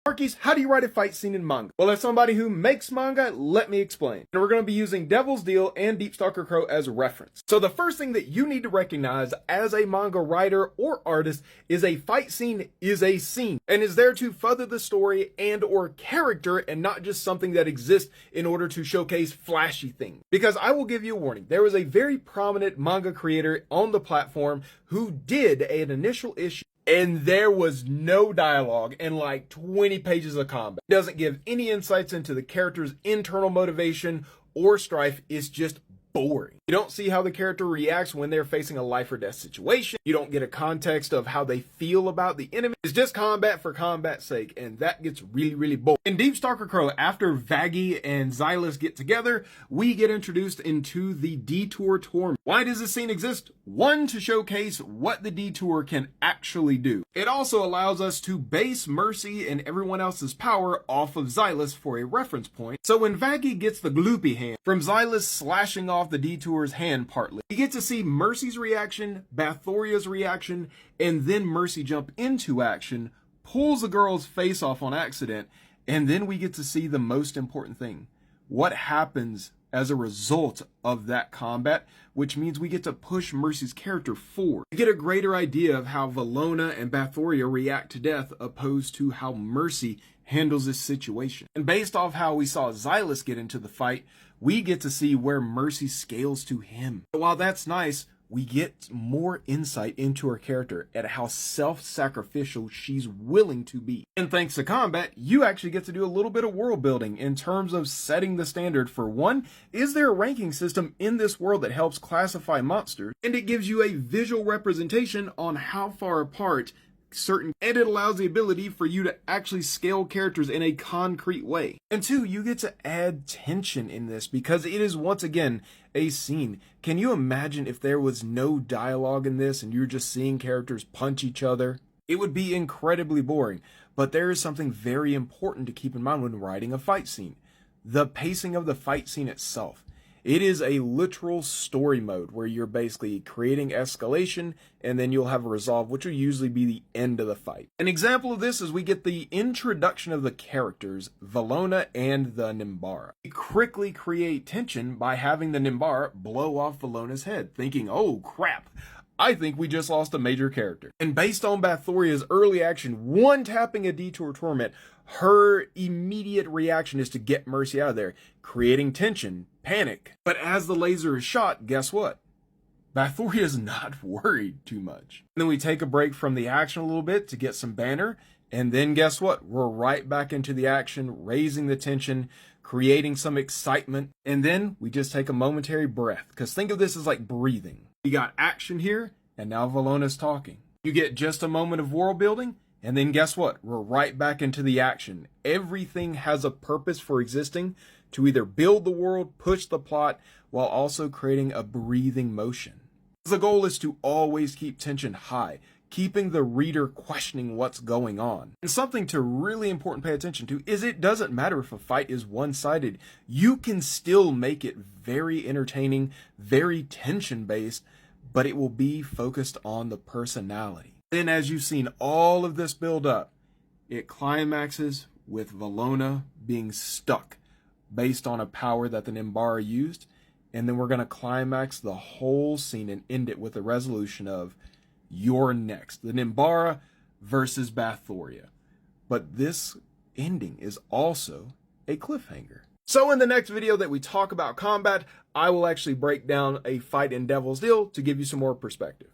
Marquise, how do you write a fight scene in manga? Well, as somebody who makes manga, let me explain. And we're going to be using Devil's Deal and Deep Stalker Crow as reference. So the first thing that you need to recognize as a manga writer or artist is a fight scene is a scene and is there to further the story and or character and not just something that exists in order to showcase flashy things. Because I will give you a warning, there was a very prominent manga creator on the platform who did an initial issue and there was no dialogue and like 20 pages of combat. It doesn't give any insights into the character's internal motivation or strife. It's just boring. You don't see how the character reacts when they're facing a life or death situation. You don't get a context of how they feel about the enemy. It's just combat for combat's sake, and that gets really, really boring. In Deep Stalker Crow, after Vaggie and Xylus get together, we get introduced into the Detour Tournament. Why does this scene exist? One, to showcase what the Detour can actually do. It also allows us to base Mercy and everyone else's power off of Xylus for a reference point. So when Vaggie gets the gloopy hand from Xylus slashing off the Detour's hand partly, you get to see Mercy's reaction, Bathoria's reaction, and then Mercy jump into action, pulls the girl's face off on accident, and then we get to see the most important thing. What happens as a result of that combat, which means we get to push Mercy's character forward. We get a greater idea of how Valona and Bathoria react to death opposed to how Mercy handles this situation. And based off how we saw Xylus get into the fight, we get to see where Mercy scales to him. But while that's nice, we get more insight into her character and how self-sacrificial she's willing to be. And thanks to combat, you actually get to do a little bit of world building in terms of setting the standard for one, is there a ranking system in this world that helps classify monsters? And it gives you a visual representation on how far apart certain, and it allows the ability for you to actually scale characters in a concrete way. And two, you get to add tension in this because it is once again a scene. Can you imagine if there was no dialogue in this and you're just seeing characters punch each other? It would be incredibly boring. But there is something very important to keep in mind when writing a fight scene. The pacing of the fight scene itself. It is a literal story mode where you're basically creating escalation and then you'll have a resolve, which will usually be the end of the fight. An example of this is we get the introduction of the characters, Valona and the Nimbara. We quickly create tension by having the Nimbara blow off Valona's head, thinking, oh crap, I think we just lost a major character. And based on Bathoria's early action, one tapping a Detour Torment, her immediate reaction is to get Mercy out of there, creating tension, panic. But as the laser is shot, guess what? Bathoria is not worried too much. And then we take a break from the action a little bit to get some banner. And then guess what? We're right back into the action, raising the tension, creating some excitement. And then we just take a momentary breath. Because think of this as like breathing. We got action here, and now Valona's talking. You get just a moment of world building, and then guess what? We're right back into the action. Everything has a purpose for existing to either build the world, push the plot, while also creating a breathing motion. The goal is to always keep tension high, keeping the reader questioning what's going on. And something to really important pay attention to is it doesn't matter if a fight is one-sided. You can still make it very entertaining, very tension-based, but it will be focused on the personality. Then as you've seen all of this build up, it climaxes with Valona being stuck based on a power that the Nimbara used. And then we're going to climax the whole scene and end it with a resolution of you're next. The Nimbara versus Bathoria. But this ending is also a cliffhanger. So in the next video that we talk about combat, I will actually break down a fight in Devil's Deal to give you some more perspective.